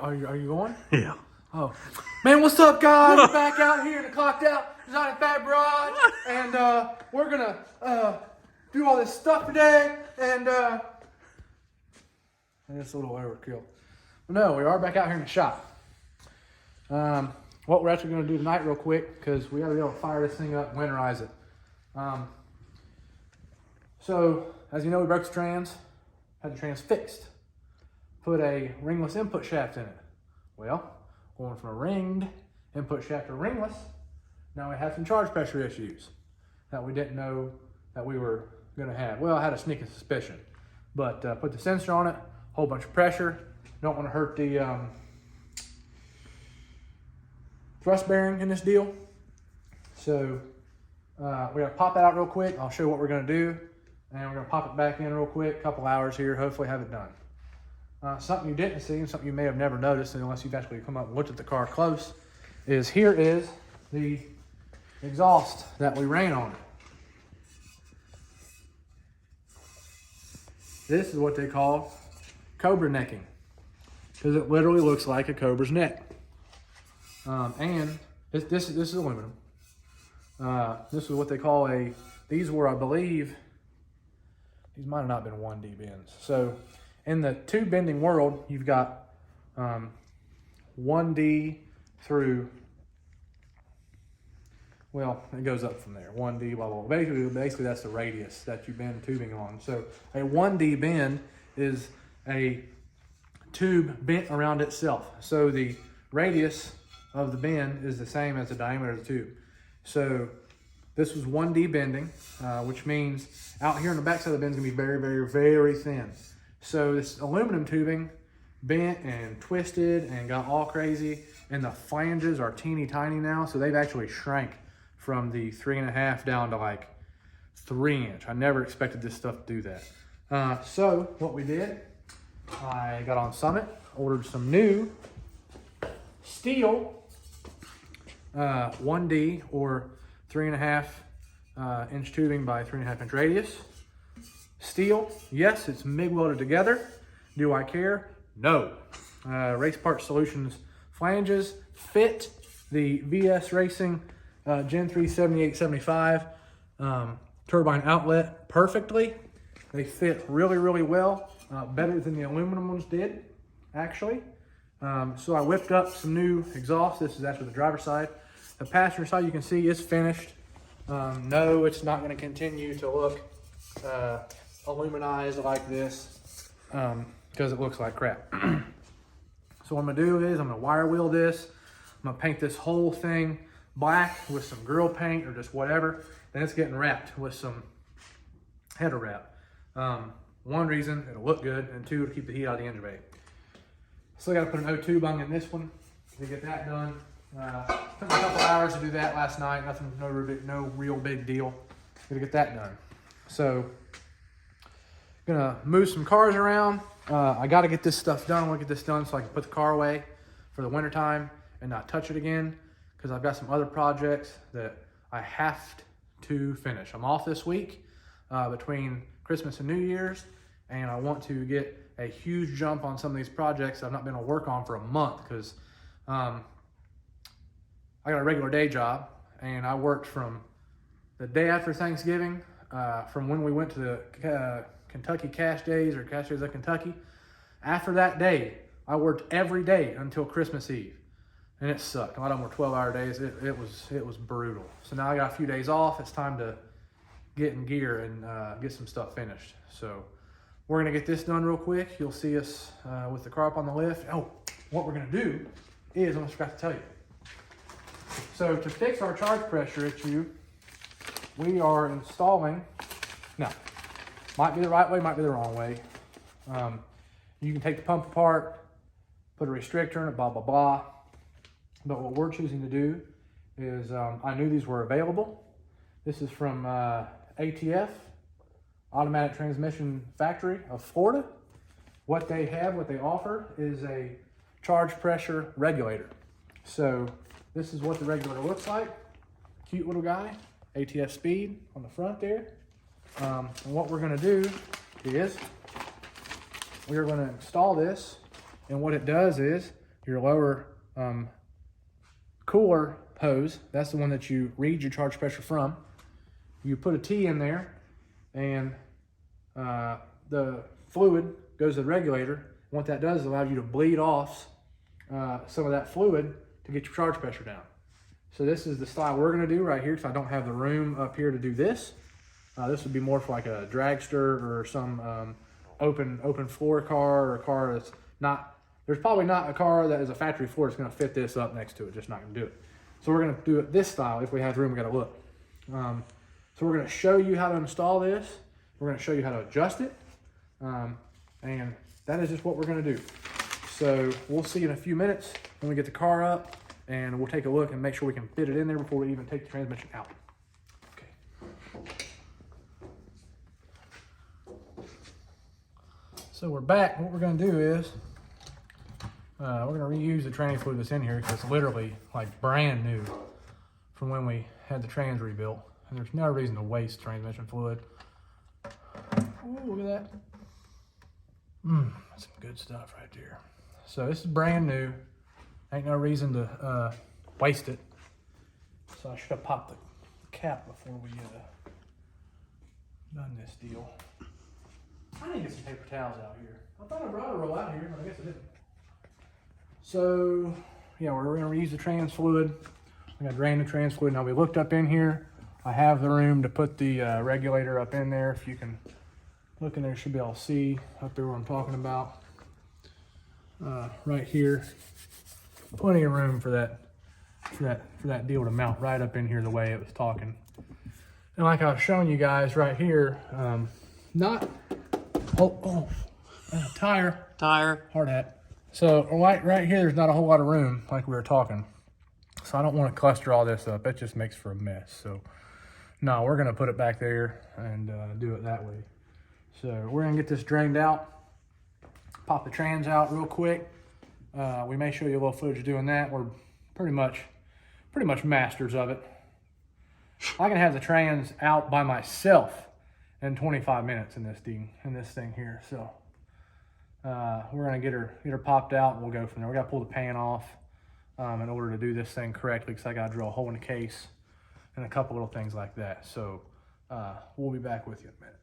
Are you going? Yeah. Oh, man, what's up, guys? We're back out here in the Clocked Out Design and Fab Garage, and we're gonna do all this stuff today, and it's a little overkill. But no, we are back out here in the shop. What we're actually gonna do tonight, real quick, because we gotta be able to fire this thing up and winterize it. So, as you know, we broke the trans, had the trans fixed, put a ringless input shaft in it. Well, going from a ringed input shaft to ringless, now we have some charge pressure issues that we didn't know that we were gonna have. Well, I had a sneaking suspicion, but put the sensor on it, whole bunch of pressure. Don't wanna hurt the thrust bearing in this deal. So we're gonna pop that out real quick. I'll show you what we're gonna do, and we're gonna pop it back in real quick, couple hours here, hopefully have it done. Something you didn't see, and something you may have never noticed unless you've actually come up and looked at the car close, is here is the exhaust that we ran on it. This is what they call cobra necking, because it literally looks like a cobra's neck. And this is aluminum. This is what they call these were, I believe, these might have not been 1D bends. So in the tube bending world, you've got 1D through, well, it goes up from there, 1D, blah, blah, blah. Basically that's the radius that you bend tubing on. So a 1D bend is a tube bent around itself. So the radius of the bend is the same as the diameter of the tube. So this was 1D bending, which means out here on the backside of the bend is gonna be very, very, very thin. So this aluminum tubing bent and twisted and got all crazy, and the flanges are teeny tiny now, so they've actually shrank from the 3.5 down to like 3-inch. I never expected this stuff to do that. So what we did, I got on Summit, ordered some new steel 1D or 3.5 inch tubing by 3.5 inch radius. Steel, yes, it's MIG welded together. Do I care? No. Race Part Solutions flanges fit the VS Racing Gen 3 7875 turbine outlet perfectly. They fit really, really well, better than the aluminum ones did, actually. So I whipped up some new exhaust. This is actually the driver's side. The passenger side, you can see, is finished. No, it's not going to continue to look aluminized like this because it looks like crap. So what I'm gonna do is I'm gonna wire wheel this. I'm gonna paint this whole thing black with some grill paint or just whatever. Then it's getting wrapped with some header wrap. One reason, it'll look good, and two, to keep the heat out of the engine bay. Still gotta put an O2 bung in this one to get that done. Took me a couple hours to do that last night. Nothing, no real big deal. Gotta get that done. So, gonna move some cars around. I gotta get this stuff done. I wanna get this done so I can put the car away for the winter time and not touch it again, because I've got some other projects that I have to finish. I'm off this week between Christmas and New Year's, and I want to get a huge jump on some of these projects I've not been able to work on for a month, because I got a regular day job, and I worked from the day after Thanksgiving, from when we went to the Kentucky Cash Days or Cash Days of Kentucky. After that day, I worked every day until Christmas Eve, and it sucked. A lot of them were 12-hour days. It was brutal. So now I got a few days off. It's time to get in gear and get some stuff finished. So we're gonna get this done real quick. You'll see us with the car up on the lift. Oh, what we're gonna do is, I almost forgot to tell you. So to fix our charge pressure issue, we are installing, now, might be the right way, might be the wrong way. You can take the pump apart, put a restrictor in it, blah, blah, blah. But what we're choosing to do is, I knew these were available. This is from ATF, Automatic Transmission Factory of Florida. What they offer is a charge pressure regulator. So this is what the regulator looks like. Cute little guy, ATF speed on the front there. And what we're gonna do is we are gonna install this, and what it does is your lower cooler hose. That's the one that you read your charge pressure from. You put a T in there, and the fluid goes to the regulator. And what that does is allow you to bleed off some of that fluid to get your charge pressure down. So this is the style we're going to do right here, because I don't have the room up here to do this. This would be more for like a dragster or some open floor car, or a car that's not, there's probably not a car that is a factory floor that's going to fit this up next to it. Just not going to do it. So we're going to do it this style. If we have room, we got to look. So we're going to show you how to install this. We're going to show you how to adjust it. And that is just what we're going to do. So we'll see in a few minutes when we get the car up, and we'll take a look and make sure we can fit it in there before we even take the transmission out. Okay. So we're back. What we're going to do is we're going to reuse the tranny fluid that's in here, because it's literally like brand new from when we had the trans rebuilt. And there's no reason to waste transmission fluid. Ooh, look at that. That's some good stuff right there. So this is brand new. Ain't no reason to waste it. So I should have popped the cap before we done this deal. I need to get some paper towels out here. I thought I brought a roll out here, but I guess I didn't. So yeah, we're gonna reuse the trans fluid. I'm gonna drain the trans fluid. Now we looked up in here. I have the room to put the regulator up in there. If you can look in there, you should be able to see up there what I'm talking about. Right here, plenty of room for that deal to mount right up in here the way it was talking. And like I was showing you guys right here, tire, hard hat. So right here, there's not a whole lot of room like we were talking. So I don't want to cluster all this up. It just makes for a mess. So no, we're gonna put it back there and do it that way. So we're gonna get this drained out, pop the trans out real quick. We may show you a little footage doing that. We're pretty much masters of it. I can have the trans out by myself in 25 minutes in this thing here. So we're gonna get her popped out, and we'll go from there. We gotta pull the pan off in order to do this thing correctly, because I gotta drill a hole in the case and a couple little things like that. So we'll be back with you in a minute.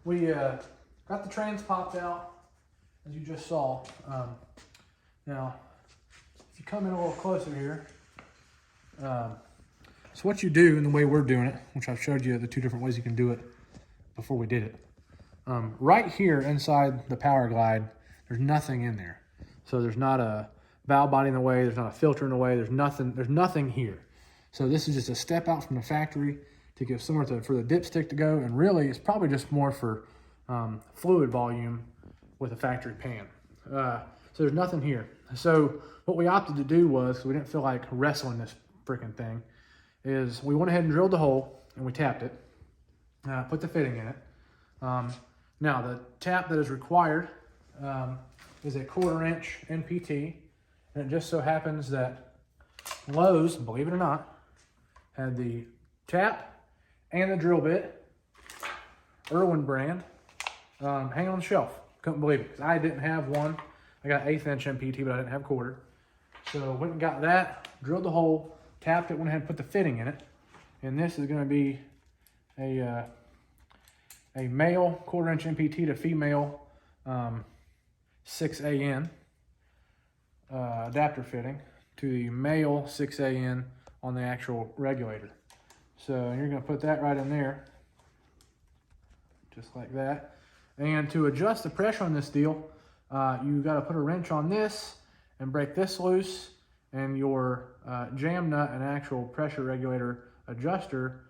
We got the trans popped out, as you just saw. Now, if you come in a little closer here, so what you do, and the way we're doing it, which I've showed you the two different ways you can do it before we did it. Right here inside the power glide, there's nothing in there. So there's not a valve body in the way, there's not a filter in the way, there's nothing here. So this is just a step out from the factory to give somewhere for the dipstick to go, and really it's probably just more for fluid volume with a factory pan. So there's nothing here. So what we opted to do was, we didn't feel like wrestling this freaking thing, is we went ahead and drilled the hole and we tapped it, put the fitting in it. Now the tap that is required is a 1/4 inch NPT, and it just so happens that Lowe's, believe it or not, had the tap and the drill bit, Irwin brand, hanging on the shelf. Couldn't believe it, because I didn't have one. I got 1/8 inch NPT, but I didn't have 1/4. So went and got that, drilled the hole, tapped it, went ahead and put the fitting in it. And this is going to be a male 1/4 inch NPT to female 6AN adapter fitting to the male 6AN on the actual regulator. So you're going to put that right in there, just like that. And to adjust the pressure on this deal, you got to put a wrench on this and break this loose, and your jam nut and actual pressure regulator adjuster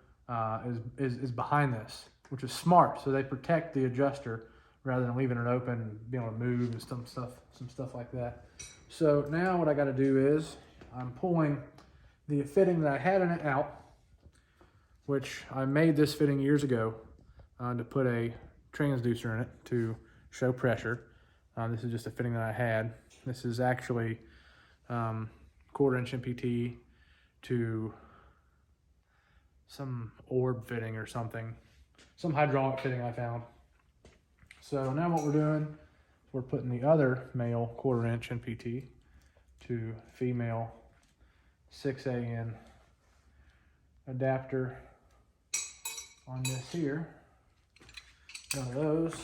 is behind this, which is smart. So they protect the adjuster rather than leaving it open and being able to move and some stuff like that. So now what I got to do is I'm pulling the fitting that I had in it out, which I made this fitting years ago to put a transducer in it to show pressure. This is just a fitting that I had. This is actually 1/4 inch NPT to some orb fitting or something, some hydraulic fitting I found. So now what we're doing, we're putting the other male 1/4 inch NPT to female 6AN adapter on this here. One of those.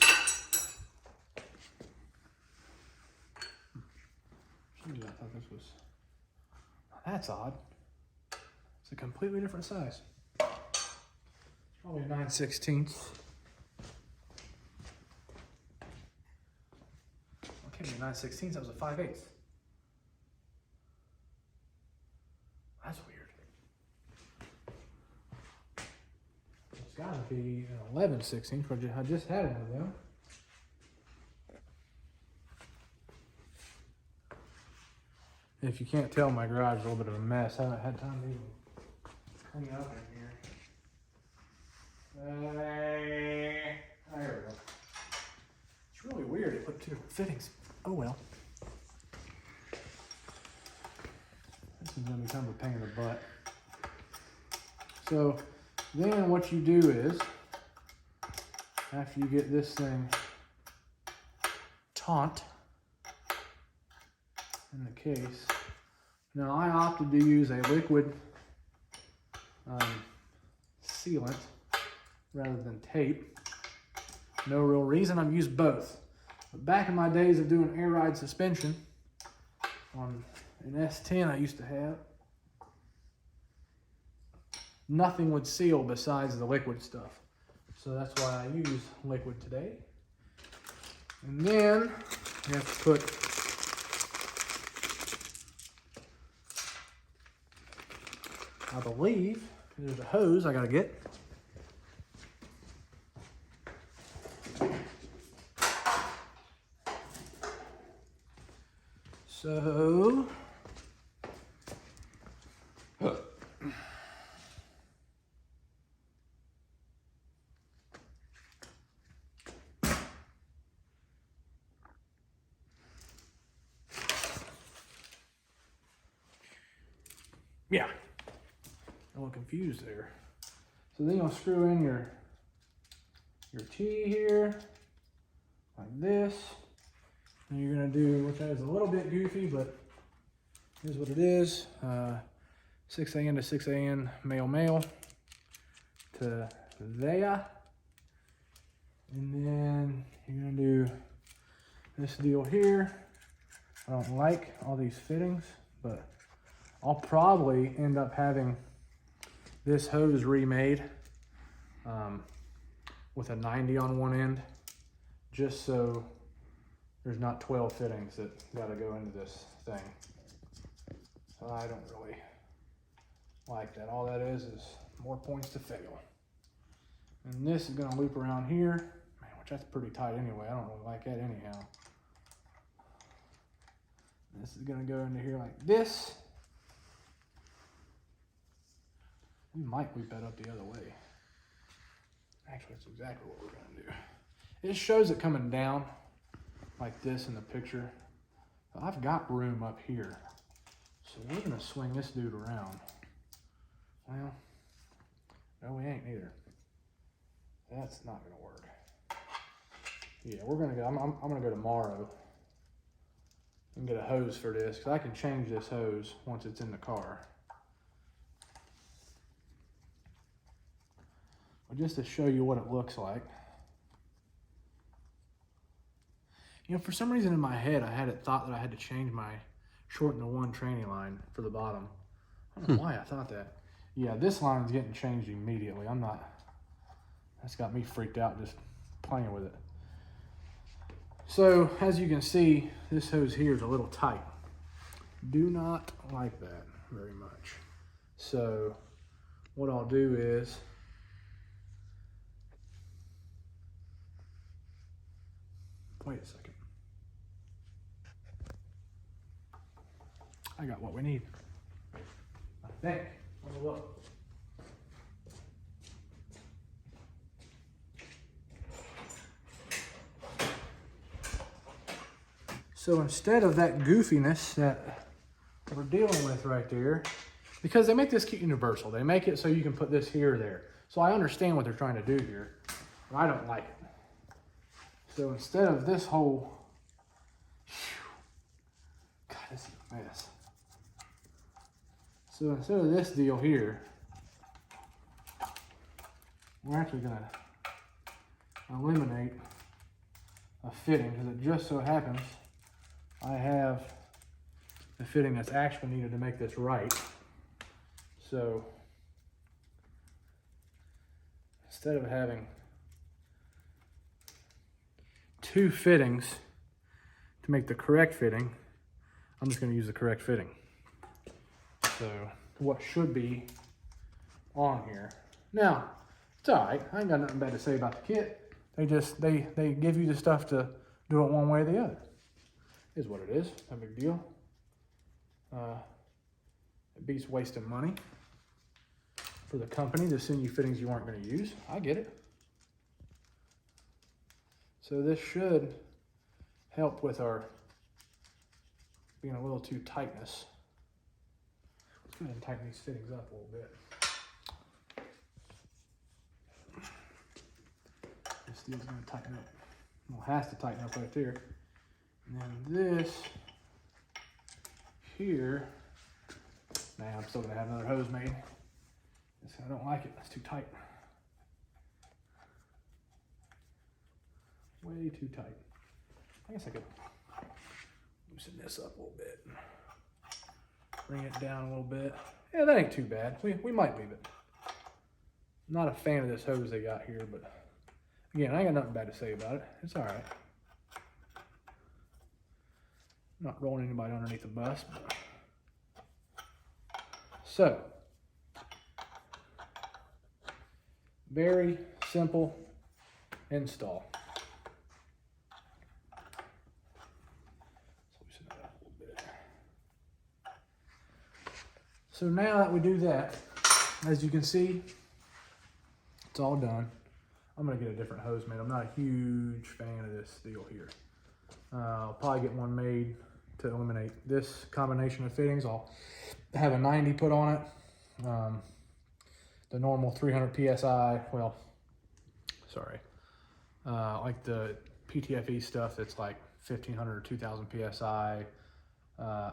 I thought this was, that's odd. It's a completely different size. Probably a 9/16. Okay, 9/16, that was a 5/8. That's weird. It's gotta be an 11/16, but I just had one of them. If you can't tell, my garage is a little bit of a mess. I haven't had time to even clean up in here. There we go. It's really weird to put two different fittings. Oh well. This is going to be kind of a pain in the butt. So then what you do is, after you get this thing taut in the case, now I opted to use a liquid sealant rather than tape. No real reason, I've used both. But back in my days of doing air ride suspension on an S10 I used to have, nothing would seal besides the liquid stuff. So that's why I use liquid today. And then you have to put I believe there's a hose I gotta get. So yeah, a little confused there. So then you'll screw in your T here, like this. And you're gonna do, which is a little bit goofy, but here's what it is. 6AN to 6AN male to there. And then you're gonna do this deal here. I don't like all these fittings, but I'll probably end up having this hose remade with a 90 on one end, just so there's not 12 fittings that gotta go into this thing. So I don't really like that. All that is more points to fail. And this is gonna loop around here. Man, which that's pretty tight anyway. I don't really like that anyhow. This is gonna go into here like this. We might loop that up the other way. Actually, that's exactly what we're gonna do. It shows it coming down like this in the picture. But I've got room up here. So we're gonna swing this dude around. Well, no, we ain't either. That's not gonna work. Yeah, we're gonna go, I'm gonna go tomorrow and get a hose for this, because I can change this hose once it's in the car. But just to show you what it looks like. You know, for some reason in my head, I had it thought that I had to change my shorten the one tranny line for the bottom. I don't know why I thought that. Yeah, this line's getting changed immediately. That's got me freaked out just playing with it. So, as you can see, this hose here is a little tight. Do not like that very much. So, what I'll do is, wait a second. I got what we need. I think. Let me look. So instead of that goofiness that we're dealing with right there, because they make this kit universal. They make it so you can put this here or there. So I understand what they're trying to do here, but I don't like it. So instead of this whole, God, this is a mess. So instead of this deal here, we're actually gonna eliminate a fitting, because it just so happens I have the fitting that's actually needed to make this right. So instead of having two fittings to make the correct fitting, I'm just going to use the correct fitting. So what should be on here. Now, it's all right. I ain't got nothing bad to say about the kit. They give you the stuff to do it one way or the other. Is what it is. No big deal. It beats wasting money for the company to send you fittings you aren't going to use. I get it. So this should help with our being a little too tightness. Let's go ahead and tighten these fittings up a little bit. This deal's going to tighten up. Well, it has to tighten up right there. And then this here, now I'm still gonna have another hose made. I don't like it, it's too tight. Way too tight. I guess I could loosen this up a little bit. Bring it down a little bit. Yeah, that ain't too bad. We might leave it. I'm not a fan of this hose they got here, but again, I ain't got nothing bad to say about it. It's all right. Not rolling anybody underneath the bus. But. So, very simple install. Loosen that up a little bit. So now that we do that, as you can see, it's all done. I'm gonna get a different hose made. I'm not a huge fan of this deal here. I'll probably get one made to eliminate this combination of fittings. I'll have a 90 put on it. The normal 300 PSI, well, sorry. Like the PTFE stuff that's like 1500 or 2000 PSI,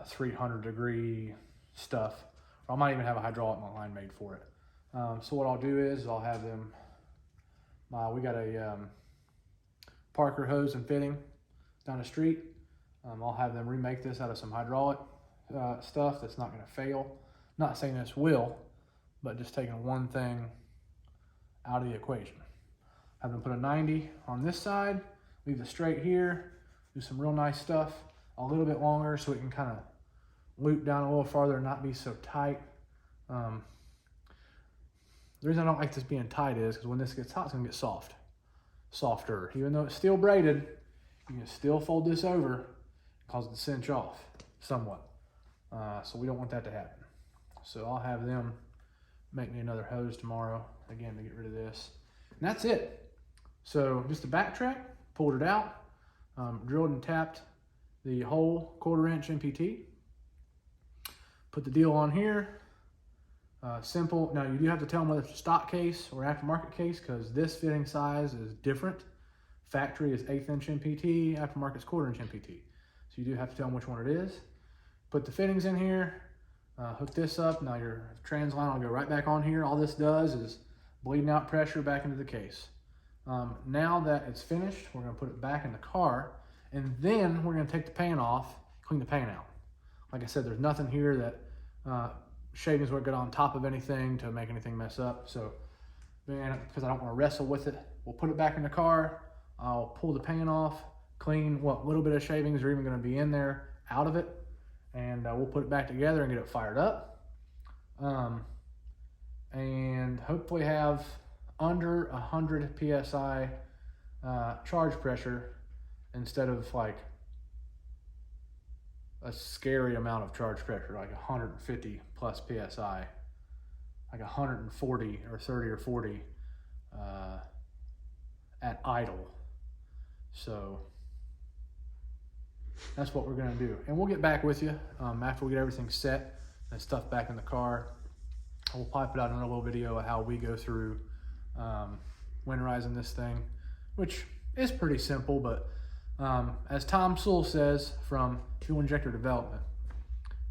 300 degree stuff. Or I might even have a hydraulic line made for it. So what I'll do is I'll have them, we got a Parker hose and fitting down the street. I'll have them remake this out of some hydraulic stuff that's not going to fail. Not saying this will, but just taking one thing out of the equation. Have them put a 90 on this side, leave the straight here, do some real nice stuff, a little bit longer so it can kind of loop down a little farther and not be so tight. The reason I don't like this being tight is because when this gets hot, it's going to get soft. softer. Even though it's steel braided, you can still fold this over, cause it to cinch off somewhat. So we don't want that to happen. So I'll have them make me another hose tomorrow, again, to get rid of this. And that's it. So just to backtrack, pulled it out, drilled and tapped the whole 1/4 inch MPT. Put the deal on here. Simple. Now you do have to tell them whether it's a stock case or aftermarket case, because this fitting size is different. Factory is 1/8 inch MPT, aftermarket's 1/4 inch MPT. So you do have to tell them which one it is. Put the fittings in here, hook this up. Now your trans line will go right back on here. All this does is bleeding out pressure back into the case. Now that it's finished, we're gonna put it back in the car, and then we're gonna take the pan off, clean the pan out. Like I said, there's nothing here that shavings won't get on top of anything to make anything mess up. So, because I don't want to wrestle with it, we'll put it back in the car. I'll pull the pan off, clean what little bit of shavings are even going to be in there out of it, and we'll put it back together and get it fired up. And hopefully have under 100 PSI charge pressure instead of like a scary amount of charge pressure, like 150 plus PSI, like 140 or 30 or 40 at idle. So that's what we're gonna do. And we'll get back with you after we get everything set and stuff back in the car. We'll probably put out another little video of how we go through winterizing this thing, which is pretty simple, but as Tom Sewell says from Fuel Injector Development,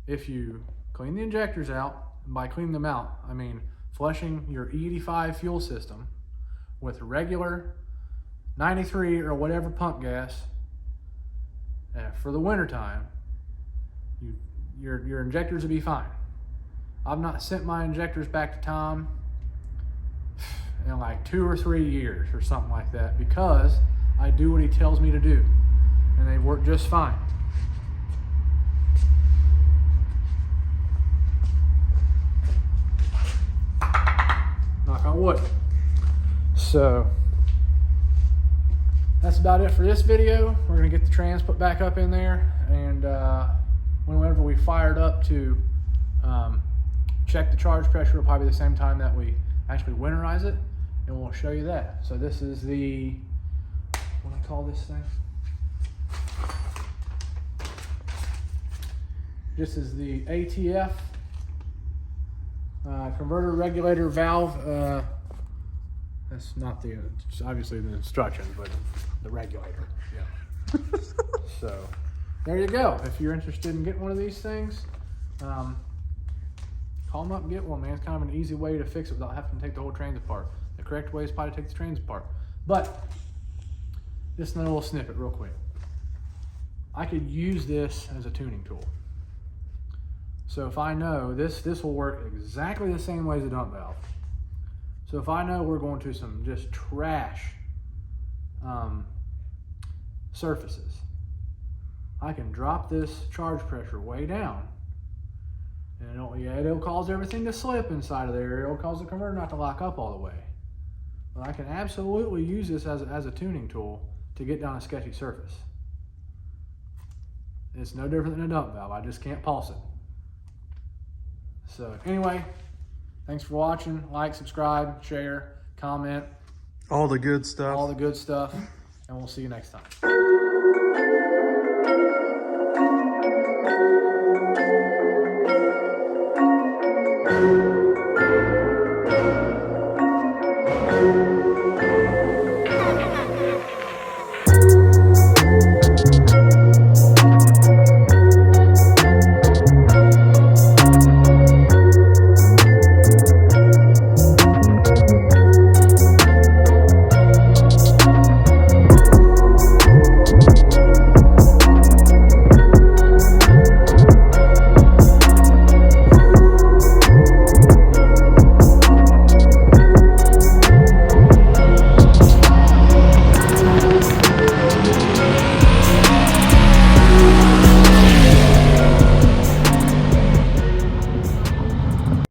if you clean the injectors out, and by cleaning them out, I mean flushing your E85 fuel system with regular 93 or whatever pump gas for the winter time, your injectors will be fine. I've not sent my injectors back to Tom in like 2 or 3 years or something like that, because I do what he tells me to do, and they work just fine. Knock on wood. So that's about it for this video. We're gonna get the trans put back up in there, and whenever we fire it up to check the charge pressure, will probably be the same time that we actually winterize it, and we'll show you that. So this is the, what do I call this thing? This is the ATF converter regulator valve. That's not the, it's obviously the instructions, but the regulator. Yeah. So there you go. If you're interested in getting one of these things, call them up and get one, man. It's kind of an easy way to fix it without having to take the whole trans apart. The correct way is probably to take the trans apart. But just another little snippet real quick. I could use this as a tuning tool. So if I know this will work exactly the same way as a dump valve. So if I know we're going to some just trash surfaces, I can drop this charge pressure way down, and it'll cause everything to slip inside of there. It'll cause the converter not to lock up all the way. But I can absolutely use this as a tuning tool to get down a sketchy surface. It's no different than a dump valve. I just can't pulse it. So anyway, thanks for watching. Like, subscribe, share, comment. All the good stuff. All the good stuff. And we'll see you next time.